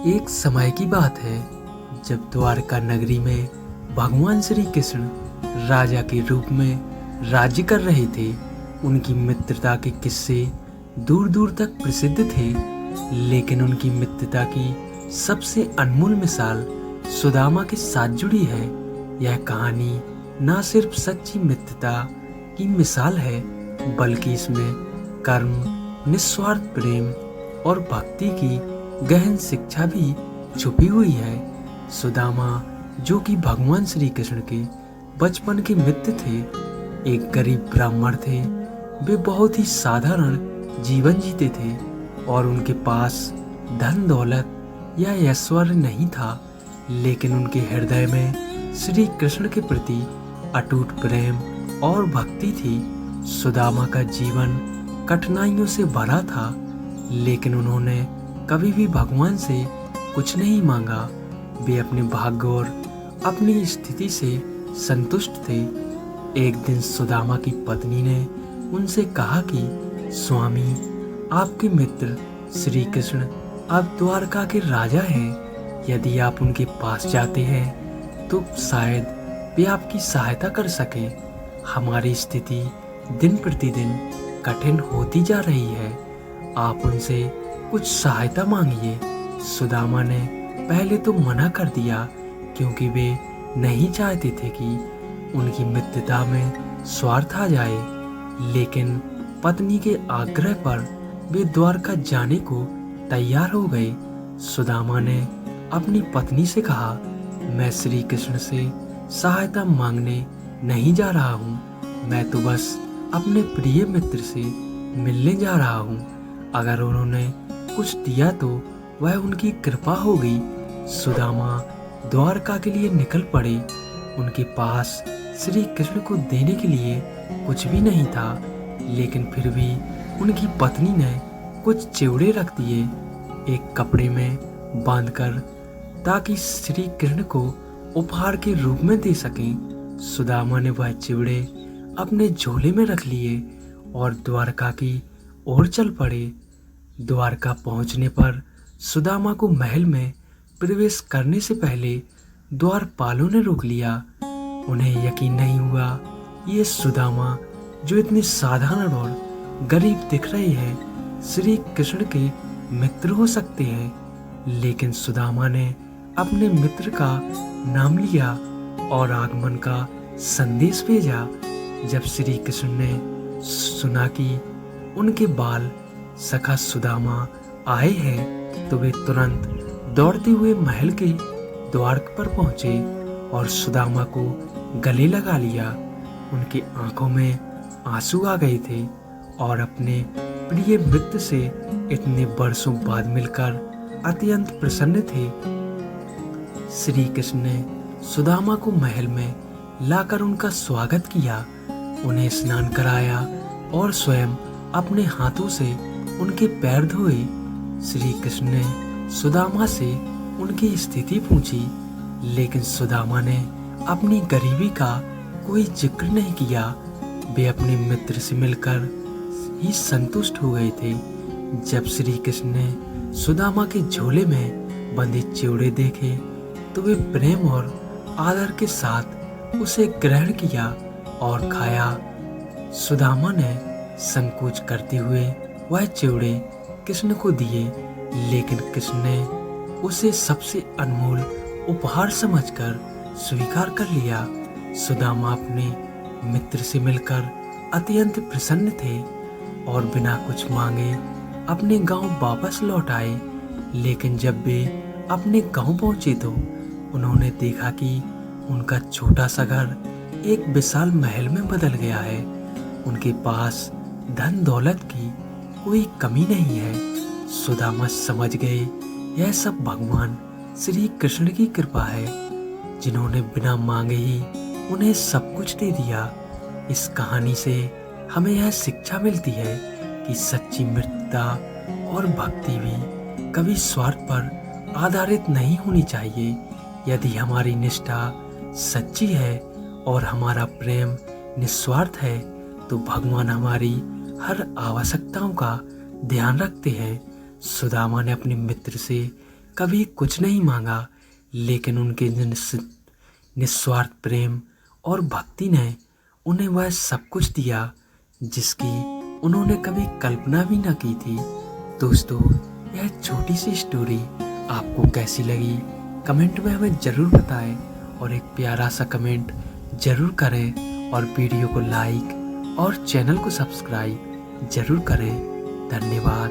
एक समय की बात है जब द्वारका नगरी में भगवान श्री कृष्ण राजा के रूप में राज्य कर रहे थे। उनकी मित्रता के किस्से दूर दूर तक प्रसिद्ध थे, लेकिन उनकी मित्रता की सबसे अनमोल मिसाल सुदामा के साथ जुड़ी है। यह कहानी न सिर्फ सच्ची मित्रता की मिसाल है, बल्कि इसमें कर्म, निस्वार्थ प्रेम और भक्ति की गहन शिक्षा भी छुपी हुई है। सुदामा, जो कि भगवान श्री कृष्ण के बचपन के मित्र थे, एक गरीब ब्राह्मण थे। वे बहुत ही साधारण जीवन जीते थे और उनके पास धन दौलत या ऐश्वर्य नहीं था, लेकिन उनके हृदय में श्री कृष्ण के प्रति अटूट प्रेम और भक्ति थी। सुदामा का जीवन कठिनाइयों से भरा था, लेकिन उन्होंने कभी भी भगवान से कुछ नहीं मांगा। वे अपने भाग्य और अपनी स्थिति से संतुष्ट थे। एक दिन सुदामा की पत्नी ने उनसे कहा कि स्वामी, आपके मित्र श्री कृष्ण अब द्वारका के राजा हैं। यदि आप उनके पास जाते हैं तो शायद वे आपकी सहायता कर सके। हमारी स्थिति दिन प्रतिदिन कठिन होती जा रही है। आप उनसे कुछ सहायता मांगिए। सुदामा ने पहले तो मना कर दिया, क्योंकि वे नहीं चाहते थे कि उनकी मित्रता में स्वार्थ आ जाए। लेकिन पत्नी के आग्रह पर वे द्वारका जाने को तैयार हो गए। सुदामा ने अपनी पत्नी से कहा, मैं श्री कृष्ण से सहायता मांगने नहीं जा रहा हूँ। मैं तो बस अपने प्रिय मित्र से मिलने जा रहा हूँ। अगर उन्होंने कुछ दिया तो वह उनकी कृपा होगी। सुदामा द्वारका के लिए निकल पड़े। उनके पास श्री कृष्ण को देने के लिए कुछ भी नहीं था, लेकिन फिर भी उनकी पत्नी ने कुछ चिवड़े रख दिए एक कपड़े में बांधकर, ताकि श्री कृष्ण को उपहार के रूप में दे सकें। सुदामा ने वह चिवड़े अपने झोले में रख लिए और द्वारका की ओर चल पड़े। द्वारका पहुंचने पर सुदामा को महल में प्रवेश करने से पहले द्वारपालों ने रोक लिया। उन्हें यकीन नहीं हुआ ये सुदामा, जो इतने साधारण और गरीब दिख रहे हैं, श्री कृष्ण के मित्र हो सकते हैं। लेकिन सुदामा ने अपने मित्र का नाम लिया और आगमन का संदेश भेजा। जब श्री कृष्ण ने सुना कि उनके बाल सखा सुदामा आए हैं, तो वे तुरंत दौड़ते हुए महल के द्वार पर पहुंचे और सुदामा को गले लगा लिया। उनकी आंखों में आंसू आ गए थे और अपने प्रिय मित्र से इतने बरसों बाद मिलकर अत्यंत प्रसन्न थे। श्री कृष्ण ने सुदामा को महल में लाकर उनका स्वागत किया, उन्हें स्नान कराया और स्वयं अपने हाथों से उनके पैर धोए। श्री कृष्ण ने सुदामा से उनकी स्थिति पूछी, लेकिन सुदामा ने अपनी गरीबी का कोई जिक्र नहीं किया। वे अपने मित्र से मिलकर ही संतुष्ट हो गए थे। जब श्री कृष्ण ने सुदामा के झोले में बंधे चिवड़े देखे, तो वे प्रेम और आदर के साथ उसे ग्रहण किया और खाया। सुदामा ने संकोच करते हुए वह चिवड़े कृष्ण को दिए, लेकिन कृष्ण ने उसे सबसे अनमोल उपहार समझकर स्वीकार कर लिया। सुदामा अपने मित्र से मिलकर अत्यंत प्रसन्न थे और बिना कुछ मांगे अपने गांव वापस लौट आए। लेकिन जब वे अपने गांव पहुंचे तो उन्होंने देखा कि उनका छोटा सा घर एक विशाल महल में बदल गया है। उनके पास धन दौलत की कोई कमी नहीं है। सुदामा समझ गए यह सब भगवान श्री कृष्ण की कृपा है, जिन्होंने बिना मांगे ही उन्हें सब कुछ दे दिया। इस कहानी से हमें यह शिक्षा मिलती है कि सच्ची मित्रता और भक्ति भी कभी स्वार्थ पर आधारित नहीं होनी चाहिए। यदि हमारी निष्ठा सच्ची है और हमारा प्रेम निस्वार्थ है, तो भगवान हमारी हर आवश्यकताओं का ध्यान रखते हैं। सुदामा ने अपने मित्र से कभी कुछ नहीं मांगा, लेकिन उनके निस्वार्थ प्रेम और भक्ति ने उन्हें वह सब कुछ दिया जिसकी उन्होंने कभी कल्पना भी न की थी। दोस्तों, यह छोटी सी स्टोरी आपको कैसी लगी कमेंट में हमें ज़रूर बताएं और एक प्यारा सा कमेंट ज़रूर करें और वीडियो को लाइक और चैनल को सब्सक्राइब ज़रूर करें। धन्यवाद।